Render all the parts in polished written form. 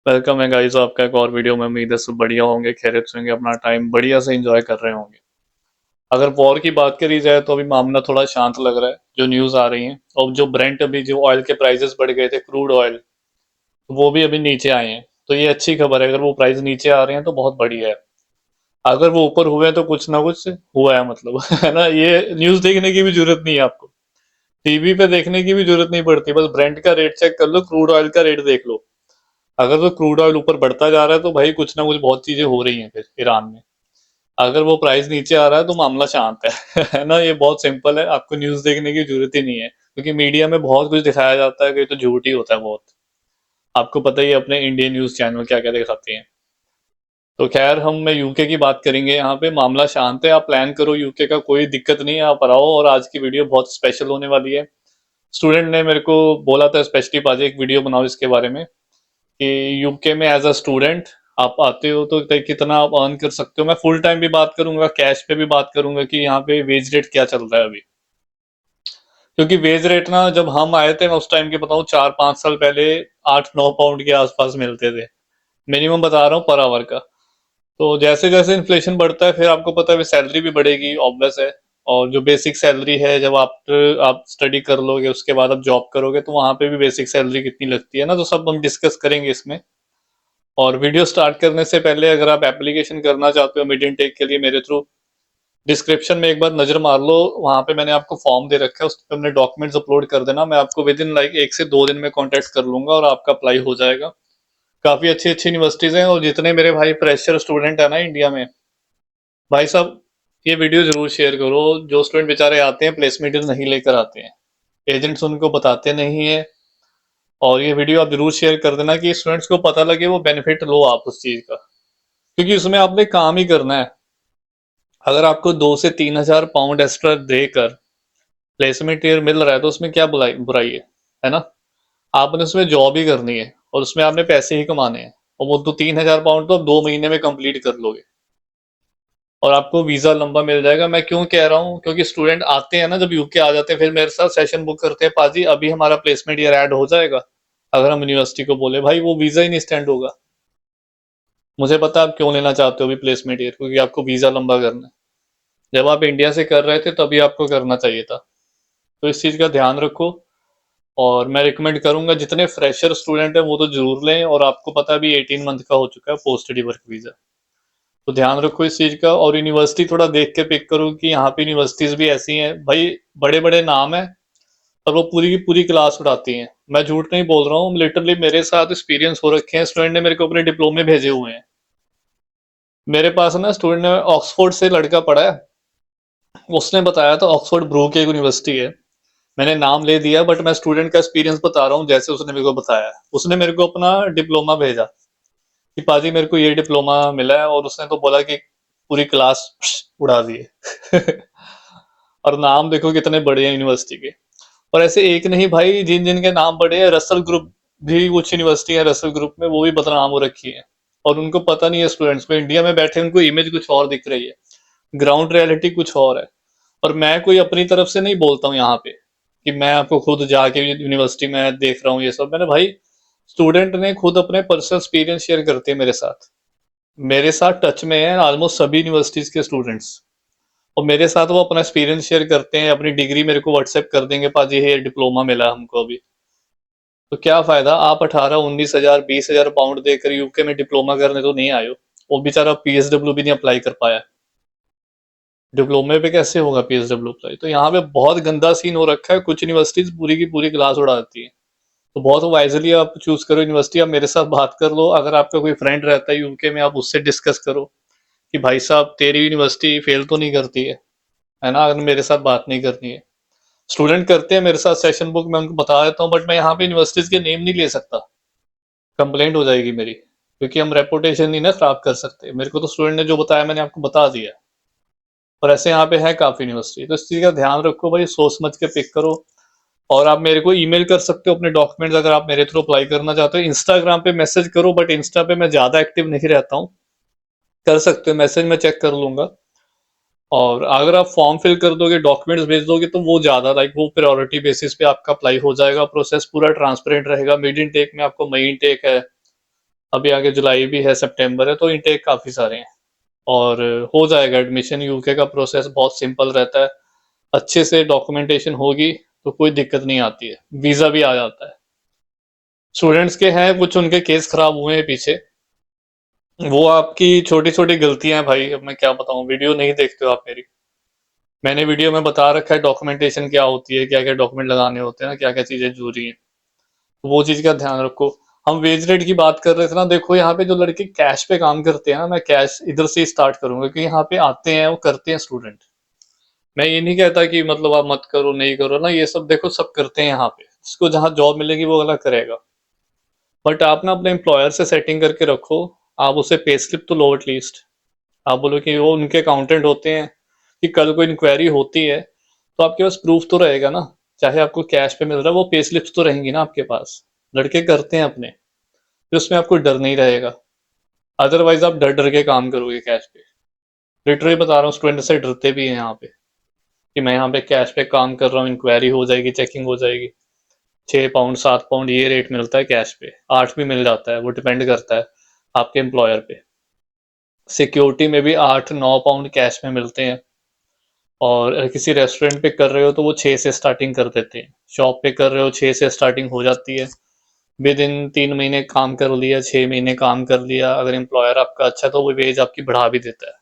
Welcome है guys आपका एक और वीडियो में। उम्मीद है सब बढ़िया होंगे, खैरियत से होंगे, अपना टाइम बढ़िया से एंजॉय कर रहे होंगे। अगर वॉर की बात करी जाए तो अभी मामला थोड़ा शांत लग रहा है, जो न्यूज़ आ रही है। और जो ब्रेंट अभी जो ऑयल के प्राइसेस बढ़ गए थे, क्रूड ऑयल, वो भी अभी नीचे आए हैं। तो ये अच्छी खबर है, अगर वो प्राइस नीचे आ रहे हैं तो बहुत बढ़िया है। अगर वो ऊपर हुए तो कुछ ना कुछ हुआ है मतलब है ना। ये न्यूज़ देखने की भी जरूरत नहीं है आपको, टीवी पे देखने की भी जरूरत नहीं पड़ती, बस ब्रेंट का रेट चेक कर लो, क्रूड ऑयल का रेट देख लो। अगर तो क्रूड ऑयल ऊपर बढ़ता जा रहा है तो भाई कुछ ना कुछ बहुत चीजें हो रही हैं फिर ईरान में। अगर वो प्राइस नीचे आ रहा है तो मामला शांत है है ना। ये बहुत सिंपल है, आपको न्यूज़ देखने की जरूरत ही नहीं है, क्योंकि मीडिया में बहुत कुछ दिखाया जाता है कि ये तो झूठ ही होता है बहुत। आपको पता ही है अपने इंडियन न्यूज़ चैनल क्या क्या दिखाते हैं। तो खैर मैं यूके की बात करेंगे। यहाँ पे मामला शांत है, आप प्लान करो यूके का, कोई दिक्कत नहीं है, आप आओ। और आज की वीडियो बहुत स्पेशल होने वाली है। स्टूडेंट ने मेरे को बोला था स्पेशली, पाजी एक वीडियो बनाओ इसके बारे में, कि यूके में एज अ स्टूडेंट आप आते हो तो कितना आप अर्न कर सकते हो। मैं फुल टाइम भी बात करूंगा, कैश पे भी बात करूंगा कि यहाँ पे वेज रेट क्या चल रहा है अभी। क्योंकि वेज रेट ना, जब हम आए थे मैं उस टाइम की बताऊं, 4-5 साल पहले 8-9 पाउंड के आसपास मिलते थे, मिनिमम बता रहा हूँ पर आवर का। तो जैसे जैसे इन्फ्लेशन बढ़ता है फिर आपको पता है सैलरी भी बढ़ेगी, ऑब्वियस है। और जो बेसिक सैलरी है, जब आप स्टडी कर लोगे उसके बाद आप जॉब करोगे तो वहां पे भी बेसिक सैलरी कितनी लगती है ना, तो सब हम डिस्कस करेंगे इसमें। और वीडियो स्टार्ट करने से पहले अगर आप एप्लीकेशन करना चाहते हो मिड इनटेक के लिए मेरे थ्रू, डिस्क्रिप्शन में एक बार नजर मार लो, वहां पे मैंने आपको फॉर्म दे रखा है, उस पर अपने डॉक्यूमेंट्स अपलोड कर देना। मैं आपको विद इन लाइक 1 से 2 दिन में कांटेक्ट कर लूंगा और आपका अप्लाई हो जाएगा। काफी अच्छी अच्छी यूनिवर्सिटीज हैं। और जितने मेरे भाई फ्रेशर स्टूडेंट है ना इंडिया में, भाई साहब ये वीडियो जरूर शेयर करो। जो स्टूडेंट बेचारे आते हैं प्लेसमेंट नहीं लेकर आते हैं, एजेंट्स उनको बताते नहीं है। और ये वीडियो आप जरूर शेयर कर देना कि स्टूडेंट्स को पता लगे, वो बेनिफिट लो आप उस चीज का, क्योंकि उसमें आपने काम ही करना है। अगर आपको 2 से 3 हजार पाउंड एक्स्ट्रा देकर प्लेसमेंट ईयर मिल रहा है तो उसमें क्या बुराई बुराई है ना। आपने उसमें जॉब ही करनी है और उसमें आपने पैसे ही कमाने हैं। और वो तो 3 हजार पाउंड तो आप 2 महीने में कंप्लीट कर लोगे और आपको वीजा लंबा मिल जाएगा। मैं क्यों कह रहा हूँ, क्योंकि स्टूडेंट आते हैं ना, जब यूके आ जाते हैं फिर मेरे साथ सेशन बुक करते हैं, पाजी अभी हमारा प्लेसमेंट ईयर ऐड हो जाएगा। अगर हम यूनिवर्सिटी को बोले भाई वो वीजा ही नहीं स्टैंड होगा। मुझे पता आप क्यों लेना चाहते हो अभी प्लेसमेंट ईयर, क्योंकि आपको वीजा लंबा करना है। जब आप इंडिया से कर रहे थे तभी आपको करना चाहिए था। तो इस चीज का ध्यान रखो। और मैं रिकमेंड करूंगा जितने फ्रेशर स्टूडेंट हैं वो तो जरूर लें। और आपको पता है अभी 18 मंथ का हो चुका है पोस्ट स्टडी वर्क वीजा, तो ध्यान रखो इस चीज का। और यूनिवर्सिटी थोड़ा देख के पिक करो कि यहाँ पे यूनिवर्सिटीज भी ऐसी हैं भाई, बड़े बड़े नाम है और वो पूरी की पूरी क्लास उड़ाती हैं। मैं झूठ नहीं बोल रहा हूँ, लिटरली मेरे साथ एक्सपीरियंस हो रखे हैं। स्टूडेंट ने मेरे को अपने डिप्लोमे भेजे हुए हैं। मेरे पास ना स्टूडेंट ने ऑक्सफोर्ड से लड़का पढ़ा है, उसने बताया था ऑक्सफोर्ड ब्रू की एक यूनिवर्सिटी है। मैंने नाम ले दिया बट मैं स्टूडेंट का एक्सपीरियंस बता रहा हूँ जैसे उसने मेरे को बताया है। उसने मेरे को अपना डिप्लोमा भेजा कि पाजी मेरे को ये डिप्लोमा मिला है, और उसने तो बोला कि पूरी क्लास उड़ा दिए और नाम देखो कितने बड़े हैं यूनिवर्सिटी के। और ऐसे एक नहीं भाई, जिन जिन के नाम बड़े हैं, रसल ग्रुप भी कुछ यूनिवर्सिटी है, रसल ग्रुप में वो भी बदनाम हो रखी है। और उनको पता नहीं है स्टूडेंट्स को, इंडिया में बैठे उनको इमेज कुछ और दिख रही है, ग्राउंड रियलिटी कुछ और है। और मैं कोई अपनी तरफ से नहीं बोलता हूँ यहाँ पे कि मैं आपको खुद जाके यूनिवर्सिटी में देख रहा हूँ ये सब। मैंने भाई स्टूडेंट ने खुद अपने पर्सनल एक्सपीरियंस शेयर करते हैं मेरे साथ टच में है ऑलमोस्ट सभी यूनिवर्सिटीज के स्टूडेंट्स। और मेरे साथ वो अपना एक्सपीरियंस शेयर करते हैं, अपनी डिग्री मेरे को व्हाट्सएप कर देंगे, पाजी ये डिप्लोमा मिला हमको अभी। तो क्या फायदा, आप 18-19 हजार 20 हजार पाउंड देकर यूके में डिप्लोमा करने तो नहीं आए हो। वो बेचारा पीएसडब्ल्यू भी नहीं अप्लाई कर पाया, डिप्लोमे पे कैसे होगा पीएसडब्ल्यू अप्लाई। तो यहाँ पे बहुत गंदा सीन हो रखा है, कुछ यूनिवर्सिटीज पूरी की पूरी क्लास उड़ा देती है। तो बहुत वाइजली आप चूज करो यूनिवर्सिटी। आप मेरे साथ बात कर लो, अगर आपका कोई फ्रेंड रहता है यूके में आप उससे डिस्कस करो कि भाई साहब तेरी यूनिवर्सिटी फेल तो नहीं करती है ना, अगर मेरे साथ बात नहीं करनी है। स्टूडेंट करते हैं मेरे साथ सेशन बुक, मैं उनको बता देता हूँ, बट मैं यहाँ पे यूनिवर्सिटीज के नेम नहीं ले सकता, कंप्लेंट हो जाएगी मेरी, क्योंकि हम रेपुटेशन नहीं ना खराब कर सकते। मेरे को तो स्टूडेंट ने जो बताया मैंने आपको बता दिया। और ऐसे यहाँ पे है काफी यूनिवर्सिटी, तो इस चीज का ध्यान रखो भाई, सोच समझ के पिक करो। और आप मेरे को ईमेल कर सकते हो अपने डॉक्यूमेंट्स, अगर आप मेरे थ्रू अप्लाई करना चाहते हो। इंस्टाग्राम पे मैसेज करो, बट इंस्टा पे मैं ज्यादा एक्टिव नहीं रहता हूँ। कर सकते हो मैसेज, मैं चेक कर लूंगा। और अगर आप फॉर्म फिल कर दोगे, डॉक्यूमेंट्स भेज दोगे, तो वो ज्यादा लाइक वो प्रायोरिटी बेसिस पे आपका अप्लाई हो जाएगा। प्रोसेस पूरा ट्रांसपेरेंट रहेगा। मिड इनटेक में आपको मई इनटेक है, अभी आगे जुलाई भी है, सितंबर है, तो इनटेक काफ़ी सारे हैं और हो जाएगा एडमिशन। यूके का प्रोसेस बहुत सिंपल रहता है, अच्छे से डॉक्यूमेंटेशन होगी तो कोई दिक्कत नहीं आती है, वीज़ा भी आ जाता है। स्टूडेंट्स के हैं कुछ, उनके केस खराब हुए हैं पीछे, वो आपकी छोटी छोटी गलतियां हैं भाई, अब मैं क्या बताऊं, वीडियो नहीं देखते हो आप मेरी। मैंने वीडियो में बता रखा है डॉक्यूमेंटेशन क्या होती है, क्या क्या डॉक्यूमेंट लगाने होते हैं ना, क्या क्या चीजें जरूरी हैं, तो वो चीज का ध्यान रखो। हम वेज रेट की बात कर रहे थे ना, देखो यहाँ पे जो लड़के कैश पे काम करते हैं ना, मैं कैश इधर से ही स्टार्ट करूंगा क्योंकि यहाँ पे आते हैं वो करते हैं स्टूडेंट। मैं ये नहीं कहता कि मतलब आप मत करो नहीं करो ना, ये सब देखो सब करते हैं यहाँ पे, जिसको जहाँ जॉब मिलेगी वो अगला करेगा। बट आप ना अपने एम्प्लॉयर से सेटिंग करके रखो, आप उसे पे स्लिप तो लो एटलीस्ट। आप बोलो कि वो उनके अकाउंटेंट होते हैं, कि कल कोई इंक्वायरी होती है तो आपके पास प्रूफ तो रहेगा ना, चाहे आपको कैश पे मिल रहा है वो पे स्लिप्स तो रहेंगी ना आपके पास। लड़के करते हैं अपने, फिर उसमें आपको डर नहीं रहेगा। अदरवाइज आप डर डर के काम करोगे कैश पे। लिटरली बता रहा हूँ, स्टूडेंट से डरते भी हैं यहाँ पे कि मैं यहाँ पे कैश पे काम कर रहा हूँ, इंक्वायरी हो जाएगी, चेकिंग हो जाएगी। 6 पाउंड 7 पाउंड ये रेट मिलता है कैश पे, 8 भी मिल जाता है, वो डिपेंड करता है आपके एम्प्लॉयर पे। सिक्योरिटी में भी 8 9 पाउंड कैश में मिलते हैं। और अगर किसी रेस्टोरेंट पे कर रहे हो तो वो 6 से स्टार्टिंग कर देते हैं, शॉप पे कर रहे हो 6 से स्टार्टिंग हो जाती है। विद इन 3 महीने काम कर लिया, 6 महीने काम कर लिया, अगर एम्प्लॉयर आपका अच्छा तो वो वेज आपकी बढ़ा भी देता है,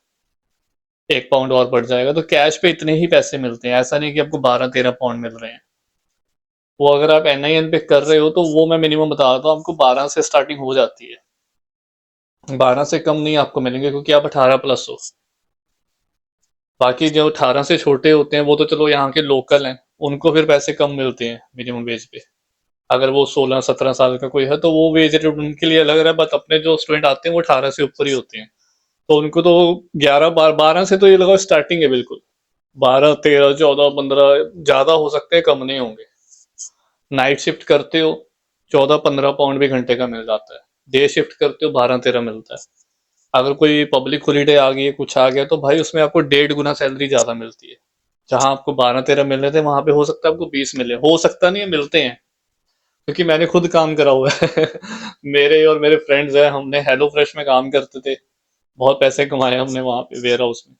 1 पाउंड और बढ़ जाएगा। तो कैश पे इतने ही पैसे मिलते हैं, ऐसा नहीं कि आपको 12 13 पाउंड मिल रहे हैं। वो अगर आप NIN पे कर रहे हो तो वो मैं मिनिमम बता रहा हूँ आपको, 12 से स्टार्टिंग हो जाती है, 12 से कम नहीं आपको मिलेंगे क्योंकि आप 18+ हो। बाकी जो 18 से छोटे होते हैं वो तो चलो यहाँ के लोकल हैं, उनको फिर पैसे कम मिलते हैं मिनिमम वेज पे। अगर वो 16 17 साल का कोई है तो वो वेज रेट उनके लिए अलग है, बट अपने जो स्टूडेंट आते हैं वो 18 से ऊपर ही होते हैं, तो उनको तो 11 12 से तो ये लगाओ स्टार्टिंग है बिल्कुल। 12 13 14 15 ज्यादा हो सकते हैं, कम नहीं होंगे। नाइट शिफ्ट करते हो 14 15 पाउंड भी घंटे का मिल जाता है, डे शिफ्ट करते हो 12 13 मिलता है। अगर कोई पब्लिक हॉलीडे आ गई, कुछ आ गया, तो भाई उसमें आपको 1.5 गुना सैलरी ज्यादा मिलती है। जहां आपको 12 13 मिल रहे थे वहां पे हो सकता है आपको 20 मिले, हो सकता नहीं है, मिलते हैं। क्योंकि मैंने खुद काम करा हुआ है मेरे और मेरे फ्रेंड्स हैं, हमने हेलो फ्रेश में काम करते थे, बहुत पैसे कमाए हमने वहां पे वेयर हाउस में।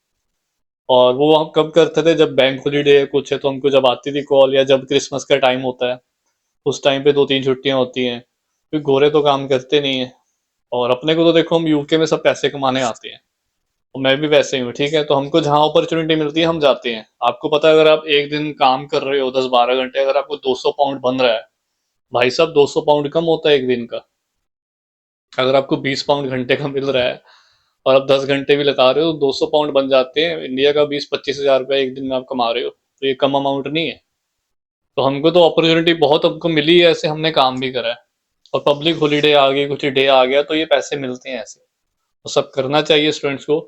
और वो हम कब करते थे, जब बैंक हॉलीडे कुछ है तो हमको जब आती थी कॉल, या जब क्रिसमस का टाइम होता है उस टाइम पे 2 3 छुट्टियां होती हैं, क्योंकि गोरे तो काम करते नहीं है। और अपने को तो देखो, हम यूके में सब पैसे कमाने आते हैं, और मैं भी वैसे ही हूँ, ठीक है, तो हमको जहाँ अपॉर्चुनिटी मिलती है हम जाते हैं। आपको पता है, अगर आप एक दिन काम कर रहे हो 10 12 घंटे, अगर आपको 200 पाउंड बन रहा है, भाई साहब 200 पाउंड कम होता है एक दिन का। अगर आपको 20 पाउंड घंटे का मिल रहा है और आप 10 घंटे भी लगा रहे हो, 200 पाउंड बन जाते हैं इंडिया का 20 25 हजार रुपया एक दिन में आप कमा रहे हो, तो ये कम अमाउंट नहीं है। तो हमको तो अपॉर्चुनिटी बहुत हमको मिली है, ऐसे हमने काम भी करा है। और पब्लिक हॉलीडे आ गई, कुछ डे आ गया, तो ये पैसे मिलते हैं ऐसे। तो सब करना चाहिए स्टूडेंट्स को,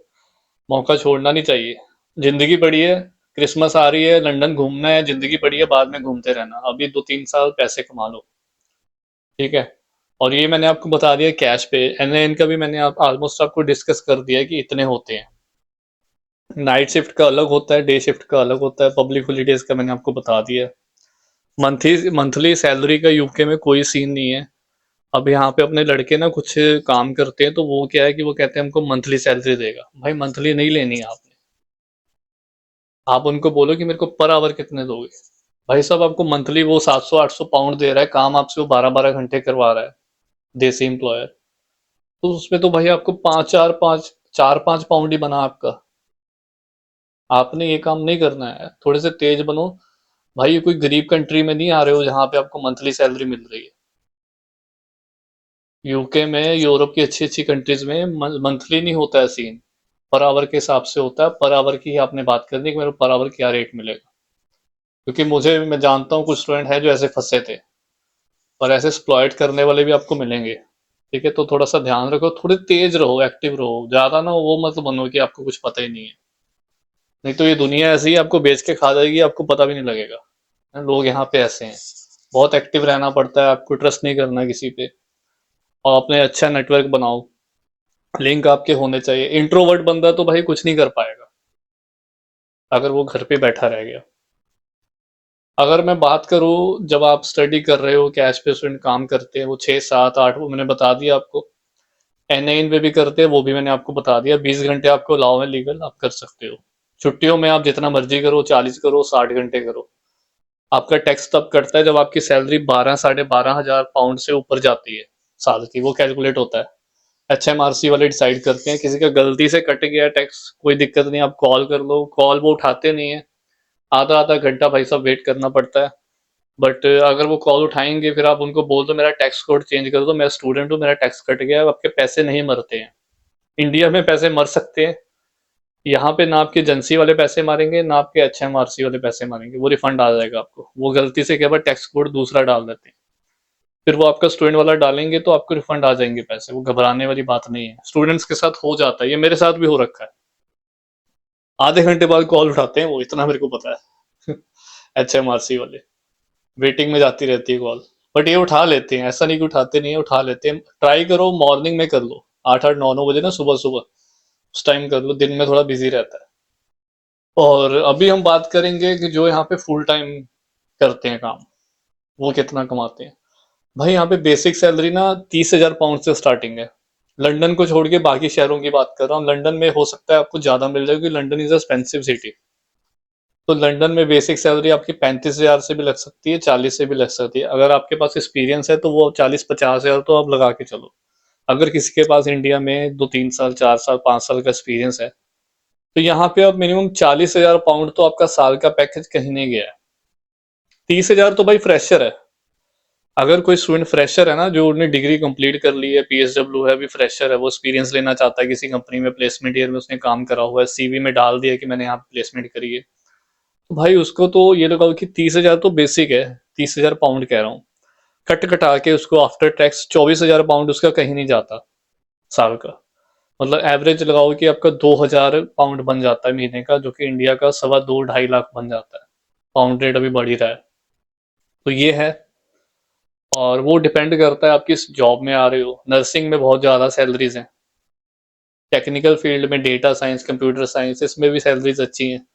मौका छोड़ना नहीं चाहिए। जिंदगी पड़ी है, क्रिसमस आ रही है, लंदन घूमना है, जिंदगी पड़ी है, बाद में घूमते रहना, अभी 2 3 साल पैसे कमा लो, ठीक है। और ये मैंने आपको बता दिया कैश पे। NIN का भी मैंने आप ऑलमोस्ट आपको डिस्कस कर दिया है कि इतने होते हैं। नाइट शिफ्ट का अलग होता है, डे शिफ्ट का अलग होता है, पब्लिक हॉलीडेज का मैंने आपको बता दिया है। मंथली मंथली सैलरी का यूके में कोई सीन नहीं है। अब यहाँ पे अपने लड़के ना कुछ काम करते हैं, तो वो क्या है कि वो कहते हैं हमको मंथली सैलरी देगा, भाई मंथली नहीं लेनी है आपने। आप उनको बोलो कि मेरे को पर आवर कितने दोगे। भाई साहब आपको मंथली वो 700 800 पाउंड दे रहा है, काम आपसे वो 12 12 घंटे करवा रहा है, देसी एम्प्लॉयर। तो उसमें तो भाई आपको 5 4 5 4 5 पाउंड ही बना आपका। आपने ये काम नहीं करना है, थोड़े से तेज बनो। भाई ये कोई गरीब कंट्री में नहीं आ रहे हो जहाँ पे आपको मंथली सैलरी मिल रही है। यूके में, यूरोप की अच्छी अच्छी कंट्रीज में मंथली नहीं होता है सीन, पर आवर के हिसाब से होता है। पर आवर की ही आपने बात करनी कि मेरे पर आवर क्या रेट मिलेगा। क्योंकि मुझे, मैं जानता हूँ कुछ स्टूडेंट है जो ऐसे फंसे थे, और ऐसे एक्सप्लॉइट करने वाले भी आपको मिलेंगे। ठीक है, तो थोड़ा सा ध्यान रखो, थोड़े तेज रहो, एक्टिव रहो, ज्यादा ना वो मत बनो कि आपको कुछ पता ही नहीं है। नहीं तो ये दुनिया ऐसी है, आपको बेच के खा जाएगी, आपको पता भी नहीं लगेगा। लोग यहाँ पे ऐसे हैं, बहुत एक्टिव रहना पड़ता है, आपको ट्रस्ट नहीं करना किसी पे। और अपने अच्छा नेटवर्क बनाओ, लिंक आपके होने चाहिए। इंट्रोवर्ट बंदा तो भाई कुछ नहीं कर पाएगा अगर वो घर पे बैठा रह गया। अगर मैं बात करूँ, जब आप स्टडी कर रहे हो, कैश पे स्टूडेंट काम करते हैं, वो 6 7 8, वो मैंने बता दिया आपको। NIN पे भी करते हैं, वो भी मैंने आपको बता दिया। 20 घंटे आपको अलाउ है लीगल, आप कर सकते हो। छुट्टियों में आप जितना मर्जी करो, 40 करो, 60 घंटे करो। आपका टैक्स तब कटता है जब आपकी सैलरी 12 साढ़े 12,000 पाउंड से ऊपर जाती है साल की, वो कैलकुलेट होता है। HMRC वाले डिसाइड करते हैं। किसी का गलती से कट गया टैक्स, कोई दिक्कत नहीं, आप कॉल कर लो, कॉल वो उठाते नहीं है, आधा आधा घंटा भाई साहब वेट करना पड़ता है। बट अगर वो कॉल उठाएंगे, फिर आप उनको बोल दो मेरा टैक्स कोड चेंज कर दो, मैं स्टूडेंट हूँ, मेरा टैक्स कट गया है, आपके पैसे नहीं मरते हैं। इंडिया में पैसे मर सकते हैं, यहाँ पे ना आपके एजेंसी वाले पैसे मारेंगे, ना आपके HMRC वाले पैसे मारेंगे, वो रिफंड आ जाएगा आपको। वो गलती से क्या, टैक्स कोड दूसरा डाल देते हैं, फिर वो आपका स्टूडेंट वाला डालेंगे तो आपको रिफंड आ जाएंगे पैसे। वो घबराने वाली बात नहीं है, स्टूडेंट्स के साथ हो जाता है, ये मेरे साथ भी हो रखा है। आधे घंटे बाद कॉल उठाते हैं वो, इतना मेरे को पता है। HMRC वाले वेटिंग में जाती रहती है कॉल, बट ये उठा लेते हैं, ऐसा नहीं कि उठाते नहीं है, उठा लेते हैं। ट्राई करो मॉर्निंग में कर लो, 8 8 9 9 बजे ना, सुबह सुबह उस टाइम कर लो, दिन में थोड़ा बिजी रहता है। और अभी हम बात करेंगे कि जो यहाँ पे फुल टाइम करते हैं काम, वो कितना कमाते हैं। भाई यहाँ पे बेसिक सैलरी ना 30,000 पाउंड से स्टार्टिंग है। लंदन को छोड़ के बाकी शहरों की बात कर रहा हूँ। लंदन में हो सकता है आपको ज्यादा मिल जाए, क्योंकि लंदन इज एक्सपेंसिव सिटी। तो लंदन में बेसिक सैलरी आपकी 35,000 से भी लग सकती है, 40 से भी लग सकती है। अगर आपके पास एक्सपीरियंस है तो वो 40 50 हजार तो आप लगा के चलो। अगर किसी के पास इंडिया में 2 3 साल 4 साल 5 साल का एक्सपीरियंस है, तो यहाँ पे आप मिनिमम 40,000 पाउंड तो आपका साल का पैकेज कहीं नहीं गया है। 30,000 तो भाई फ्रेशर है। अगर कोई स्टूडेंट फ्रेशर है ना, जो उन्हें डिग्री कंप्लीट कर ली है, PSW है, अभी फ्रेशर है, वो एक्सपीरियंस लेना चाहता है किसी कंपनी में, प्लेसमेंट ईयर में उसने काम करा हुआ है, CV में डाल दिया कि मैंने यहाँ प्लेसमेंट करी है, तो भाई उसको तो ये लगाओ कि 30,000 तो बेसिक है। 30,000 पाउंड कह रहा हूँ, कट कटा के उसको आफ्टर टैक्स 24,000 पाउंड उसका कहीं नहीं जाता साल का। मतलब एवरेज लगाओ कि आपका 2,000 पाउंड बन जाता है महीने का, जो कि इंडिया का 2.25 2 2.5 लाख बन जाता है। पाउंड रेट अभी बढ़ ही रहा है, तो ये है। और वो डिपेंड करता है आप किस जॉब में आ रहे हो। नर्सिंग में बहुत ज़्यादा सैलरीज हैं, टेक्निकल फील्ड में डेटा साइंस, कंप्यूटर साइंस, इसमें भी सैलरीज अच्छी हैं।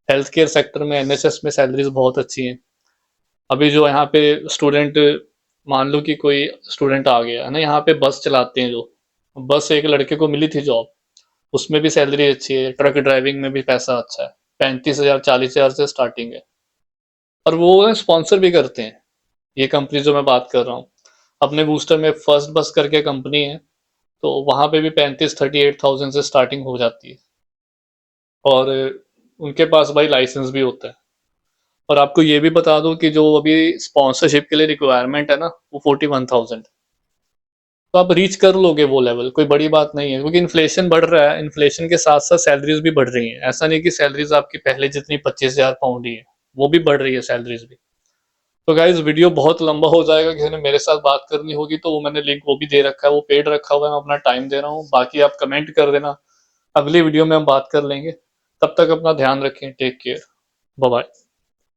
हेल्थ केयर सेक्टर में, NHS में सैलरीज बहुत अच्छी हैं। अभी जो यहाँ पे स्टूडेंट, मान लो कि कोई स्टूडेंट आ गया है ना, यहाँ पे बस चलाते हैं जो, बस एक लड़के को मिली थी जॉब, उसमें भी सैलरी अच्छी है। ट्रक ड्राइविंग में भी पैसा अच्छा है, 35,000 40,000 से स्टार्टिंग है। और वो स्पॉन्सर भी करते हैं, ये कंपनी जो मैं बात कर रहा हूँ। अपने बूस्टर में फर्स्ट बस करके कंपनी है, तो वहां पे भी 35 38,000 से स्टार्टिंग हो जाती है। और उनके पास भाई लाइसेंस भी होता है। और आपको ये भी बता दूं कि जो अभी स्पॉन्सरशिप के लिए रिक्वायरमेंट है ना, वो 41,000। तो आप रीच कर लोगे वो लेवल, कोई बड़ी बात नहीं है, क्योंकि इन्फ्लेशन बढ़ रहा है, इन्फ्लेशन के साथ साथ सैलरीज भी बढ़ रही हैं। ऐसा नहीं कि सैलरीज आपकी पहले जितनी 25,000 पाउंड ही है, वो भी बढ़ रही है सैलरीज भी। तो गाइज वीडियो बहुत लंबा हो जाएगा, किसी ने मेरे साथ बात करनी होगी तो वो मैंने लिंक वो भी दे रखा है, वो पेड रखा हुआ है, मैं अपना टाइम दे रहा हूँ। बाकी आप कमेंट कर देना, अगली वीडियो में हम बात कर लेंगे। तब तक अपना ध्यान रखें, टेक केयर, बाय बाय।